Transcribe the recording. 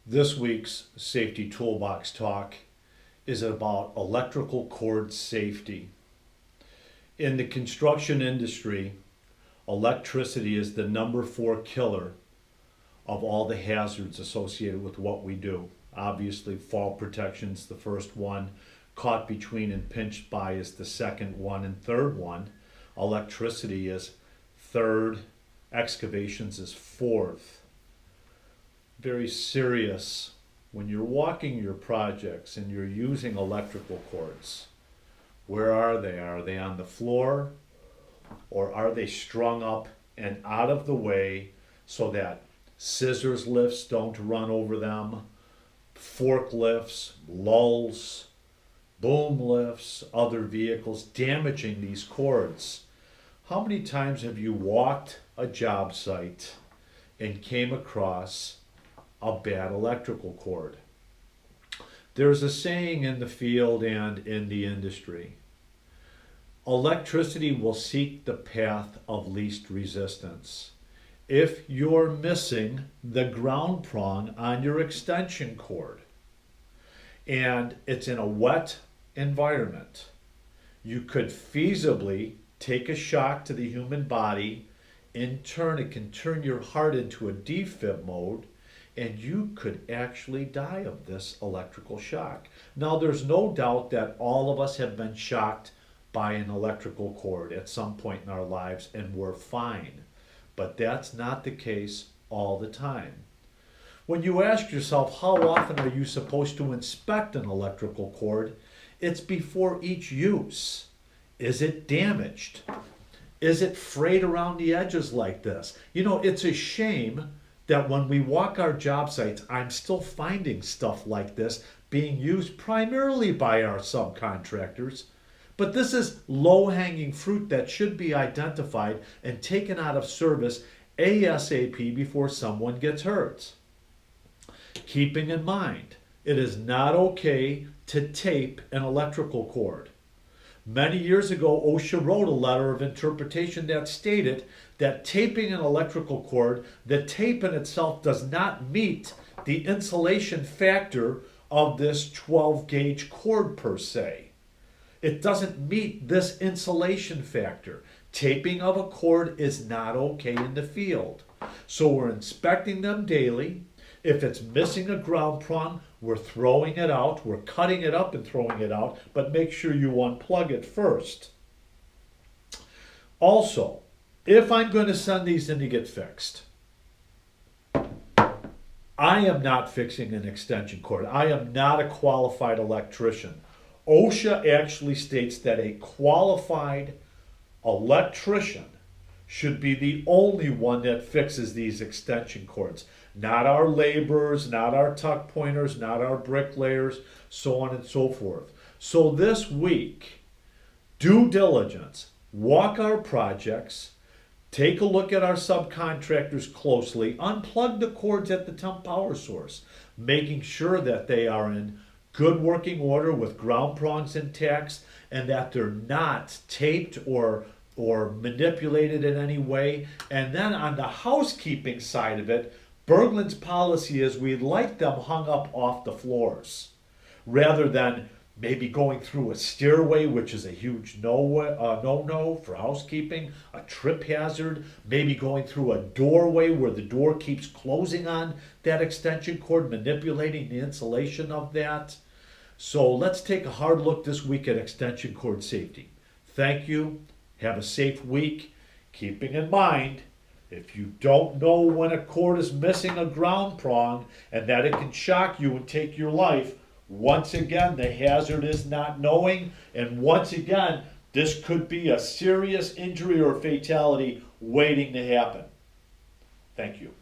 This week's Safety Toolbox talk is about electrical cord safety. In the construction industry, electricity is the number 4 killer of all the hazards associated with what we do. Obviously, fall protection is the first one, caught between and pinched by is the second one, and third one, electricity is third, excavations is fourth. Very serious when you're walking your projects and you're using electrical cords. Where are they? Are they on the floor, or are they strung up and out of the way so that scissors lifts don't run over them, forklifts, lulls, boom lifts, other vehicles damaging these cords? How many times have you walked a job site and came across a bad electrical cord? There's a saying in the field and in the industry: electricity will seek the path of least resistance. If you're missing the ground prong on your extension cord and it's in a wet environment, you could feasibly take a shock to the human body. In turn, it can turn your heart into a defib mode, and you could actually die of this electrical shock. Now, there's no doubt that all of us have been shocked by an electrical cord at some point in our lives, and we're fine. But that's not the case all the time. When you ask yourself, how often are you supposed to inspect an electrical cord? It's before each use. Is it damaged? Is it frayed around the edges like this? You know, it's a shame that when we walk our job sites, I'm still finding stuff like this being used primarily by our subcontractors. But this is low-hanging fruit that should be identified and taken out of service ASAP before someone gets hurt. Keeping in mind, it is not okay to tape an electrical cord. Many years ago, OSHA wrote a letter of interpretation that stated that taping an electrical cord, the tape in itself does not meet the insulation factor of this 12-gauge cord per se. It doesn't meet this insulation factor. Taping of a cord is not okay in the field. So we're inspecting them daily. If it's missing a ground prong, we're throwing it out. We're cutting it up and throwing it out, but make sure you unplug it first. Also, if I'm going to send these in to get fixed, I am not fixing an extension cord. I am not a qualified electrician. OSHA actually states that a qualified electrician should be the only one that fixes these extension cords. Not our laborers, not our tuck pointers, not our bricklayers, so on and so forth. So this week, due diligence, walk our projects, take a look at our subcontractors closely, unplug the cords at the temp power source, making sure that they are in good working order with ground prongs intact and that they're not taped or manipulated in any way. And then on the housekeeping side of it, Berglund's policy is we'd like them hung up off the floors rather than maybe going through a stairway, which is a huge no-no for housekeeping, a trip hazard, maybe going through a doorway where the door keeps closing on that extension cord, manipulating the insulation of that. So let's take a hard look this week at extension cord safety. Thank you. Have a safe week. Keeping in mind, if you don't know when a cord is missing a ground prong and that it can shock you and take your life, once again, the hazard is not knowing. And once again, this could be a serious injury or fatality waiting to happen. Thank you.